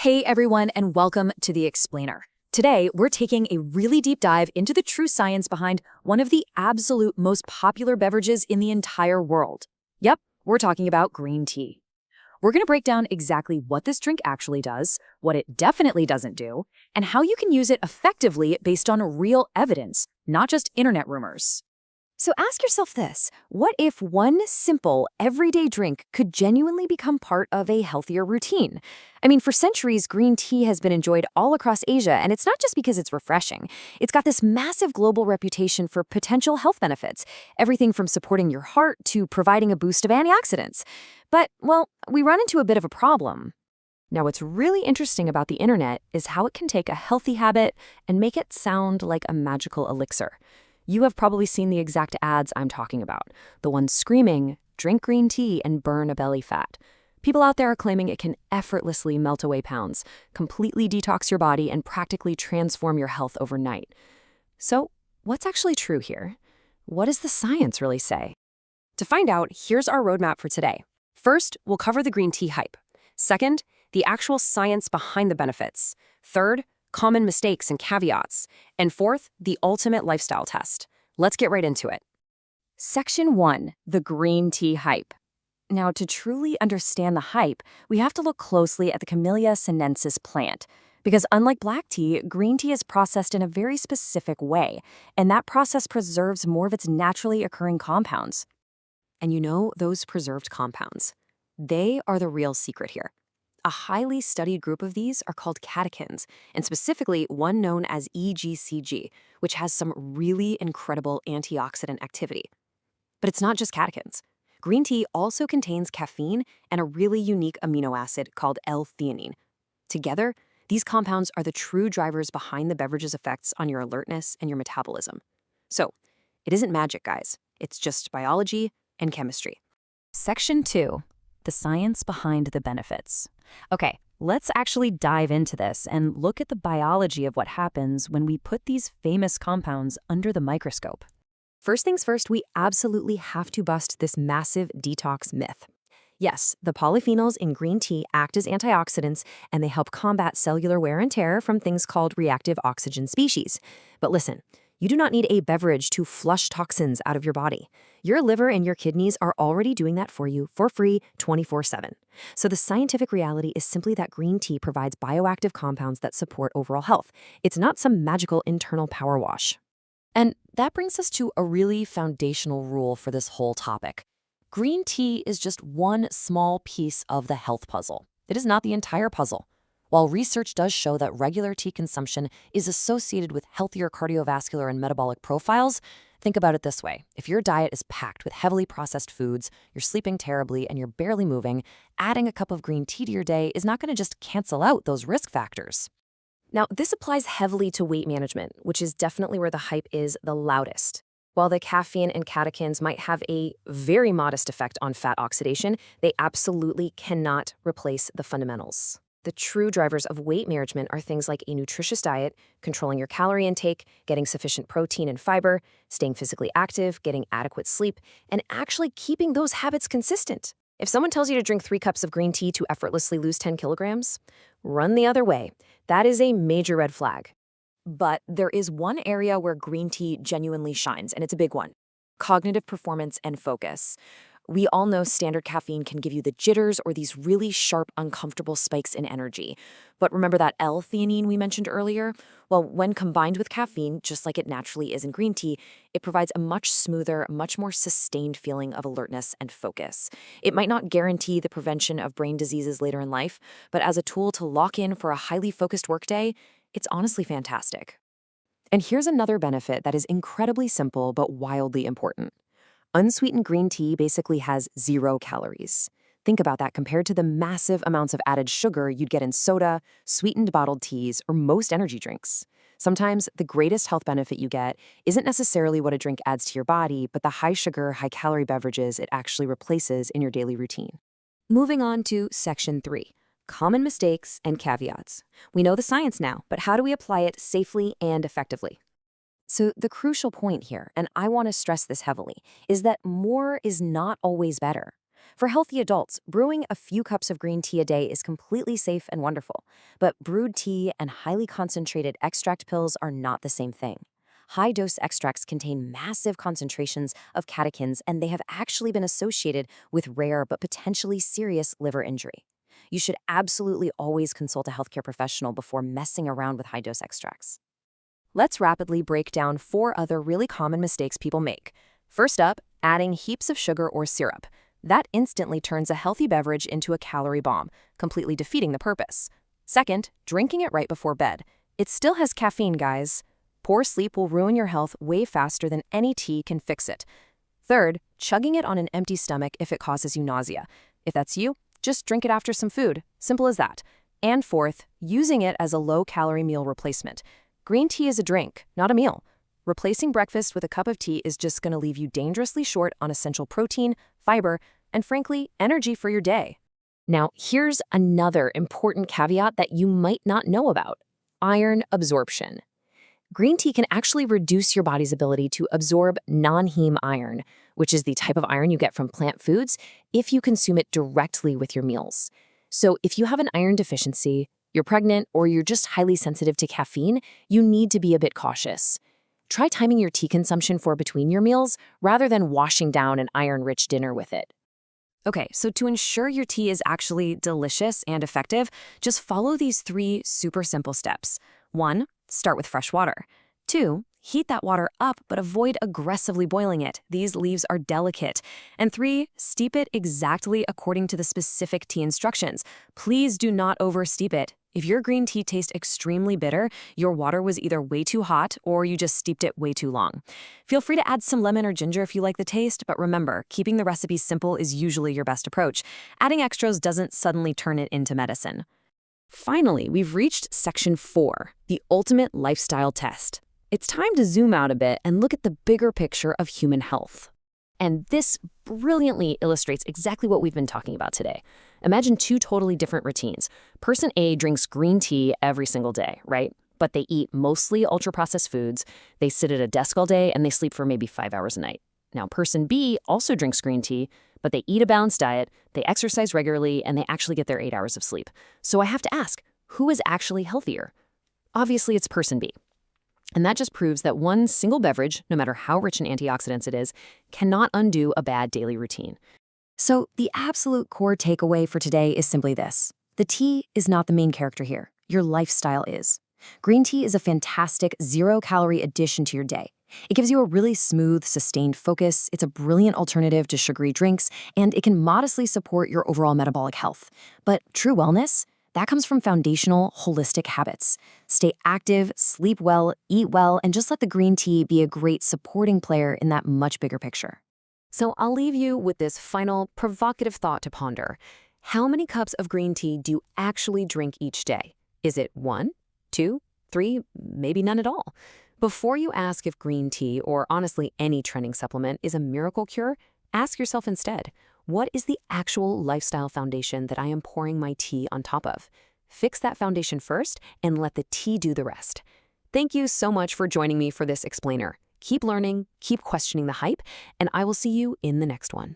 Hey everyone, and welcome to The Explainer. Today, we're taking a really deep dive into the true science behind one of the absolute most popular beverages in the entire world. Yep, we're talking about green tea. We're going to break down exactly what this drink actually does, what it definitely doesn't do, and how you can use it effectively based on real evidence, not just internet rumors. So ask yourself this, what if one simple, everyday drink could genuinely become part of a healthier routine? I mean, for centuries, green tea has been enjoyed all across Asia, and it's not just because it's refreshing. It's got this massive global reputation for potential health benefits, everything from supporting your heart to providing a boost of antioxidants. But, well, we run into a bit of a problem. Now, what's really interesting about the internet is how it can take a healthy habit and make it sound like a magical elixir. You have probably seen the exact ads I'm talking about, the ones screaming, drink green tea and burn a belly fat. People out there are claiming it can effortlessly melt away pounds, completely detox your body, and practically transform your health overnight. So, what's actually true here? What does the science really say? To find out, here's our roadmap for today. First, we'll cover the green tea hype. Second, the actual science behind the benefits. Third, common mistakes and caveats. And fourth, the ultimate lifestyle test. Let's get right into it. Section 1. The green tea hype. Now, to truly understand the hype, we have to look closely at the Camellia sinensis plant. Because unlike black tea, green tea is processed in a very specific way, and that process preserves more of its naturally occurring compounds. And you know, those preserved compounds, they are the real secret here. A highly studied group of these are called catechins, and specifically one known as EGCG, which has some really incredible antioxidant activity. But it's not just catechins. Green tea also contains caffeine and a really unique amino acid called L-theanine. Together, these compounds are the true drivers behind the beverage's effects on your alertness and your metabolism. So, it isn't magic, guys. It's just biology and chemistry. Section 2. The science behind the benefits. Okay, let's actually dive into this and look at the biology of what happens when we put these famous compounds under the microscope. First things first, we absolutely have to bust this massive detox myth. Yes, the polyphenols in green tea act as antioxidants, and they help combat cellular wear and tear from things called reactive oxygen species. But listen, you do not need a beverage to flush toxins out of your body. Your liver and your kidneys are already doing that for you for free 24/7. So the scientific reality is simply that green tea provides bioactive compounds that support overall health. It's not some magical internal power wash. And that brings us to a really foundational rule for this whole topic. Green tea is just one small piece of the health puzzle. It is not the entire puzzle. While research does show that regular tea consumption is associated with healthier cardiovascular and metabolic profiles, think about it this way. If your diet is packed with heavily processed foods, you're sleeping terribly, and you're barely moving, adding a cup of green tea to your day is not going to just cancel out those risk factors. Now, this applies heavily to weight management, which is definitely where the hype is the loudest. While the caffeine and catechins might have a very modest effect on fat oxidation, they absolutely cannot replace the fundamentals. The true drivers of weight management are things like a nutritious diet, controlling your calorie intake, getting sufficient protein and fiber, staying physically active, getting adequate sleep, and actually keeping those habits consistent. If someone tells you to drink 3 cups of green tea to effortlessly lose 10 kilograms, run the other way. That is a major red flag. But there is one area where green tea genuinely shines, and it's a big one: cognitive performance and focus. We all know standard caffeine can give you the jitters or these really sharp, uncomfortable spikes in energy. But remember that L-theanine we mentioned earlier? Well, when combined with caffeine, just like it naturally is in green tea, it provides a much smoother, much more sustained feeling of alertness and focus. It might not guarantee the prevention of brain diseases later in life, but as a tool to lock in for a highly focused workday, it's honestly fantastic. And here's another benefit that is incredibly simple but wildly important. Unsweetened green tea basically has 0 calories. Think about that compared to the massive amounts of added sugar you'd get in soda, sweetened bottled teas, or most energy drinks. Sometimes the greatest health benefit you get isn't necessarily what a drink adds to your body, but the high-sugar, high-calorie beverages it actually replaces in your daily routine. Moving on to Section 3. Common mistakes and caveats. We know the science now, but how do we apply it safely and effectively? So the crucial point here, and I want to stress this heavily, is that more is not always better. For healthy adults, brewing a few cups of green tea a day is completely safe and wonderful. But brewed tea and highly concentrated extract pills are not the same thing. High-dose extracts contain massive concentrations of catechins, and they have actually been associated with rare but potentially serious liver injury. You should absolutely always consult a healthcare professional before messing around with high-dose extracts. Let's rapidly break down 4 other really common mistakes people make. First up, adding heaps of sugar or syrup. That instantly turns a healthy beverage into a calorie bomb, completely defeating the purpose. Second, drinking it right before bed. It still has caffeine, guys. Poor sleep will ruin your health way faster than any tea can fix it. Third, chugging it on an empty stomach if it causes you nausea. If that's you, just drink it after some food. Simple as that. And fourth, using it as a low-calorie meal replacement. Green tea is a drink, not a meal. Replacing breakfast with a cup of tea is just going to leave you dangerously short on essential protein, fiber, and frankly, energy for your day. Now, here's another important caveat that you might not know about: iron absorption. Green tea can actually reduce your body's ability to absorb non-heme iron, which is the type of iron you get from plant foods, if you consume it directly with your meals. So if you have an iron deficiency, you're pregnant, or you're just highly sensitive to caffeine, you need to be a bit cautious. Try timing your tea consumption for between your meals rather than washing down an iron-rich dinner with it. Okay, so to ensure your tea is actually delicious and effective, just follow these 3 super simple steps. 1, start with fresh water. 2, heat that water up, but avoid aggressively boiling it. These leaves are delicate. And 3, steep it exactly according to the specific tea instructions. Please do not oversteep it. If your green tea tastes extremely bitter, your water was either way too hot or you just steeped it way too long. Feel free to add some lemon or ginger if you like the taste, but remember, keeping the recipe simple is usually your best approach. Adding extras doesn't suddenly turn it into medicine. Finally, we've reached section 4, the ultimate lifestyle test. It's time to zoom out a bit and look at the bigger picture of human health. And this brilliantly illustrates exactly what we've been talking about today. Imagine 2 totally different routines. Person A drinks green tea every single day, right? But they eat mostly ultra-processed foods, they sit at a desk all day, and they sleep for maybe 5 hours a night. Now, person B also drinks green tea, but they eat a balanced diet, they exercise regularly, and they actually get their 8 hours of sleep. So I have to ask, who is actually healthier? Obviously, it's person B. And that just proves that one single beverage, no matter how rich in antioxidants it is, cannot undo a bad daily routine. So the absolute core takeaway for today is simply this: the tea is not the main character here. Your lifestyle is. Green tea is a fantastic zero-calorie addition to your day. It gives you a really smooth, sustained focus, it's a brilliant alternative to sugary drinks, and it can modestly support your overall metabolic health. But true wellness? That comes from foundational, holistic habits. Stay active, sleep well, eat well, and just let the green tea be a great supporting player in that much bigger picture. So I'll leave you with this final provocative thought to ponder. How many cups of green tea do you actually drink each day? Is it 1, 2, 3, maybe none at all? Before you ask if green tea, or honestly any trending supplement, is a miracle cure, ask yourself instead, what is the actual lifestyle foundation that I am pouring my tea on top of? Fix that foundation first and let the tea do the rest. Thank you so much for joining me for this explainer. Keep learning, keep questioning the hype, and I will see you in the next one.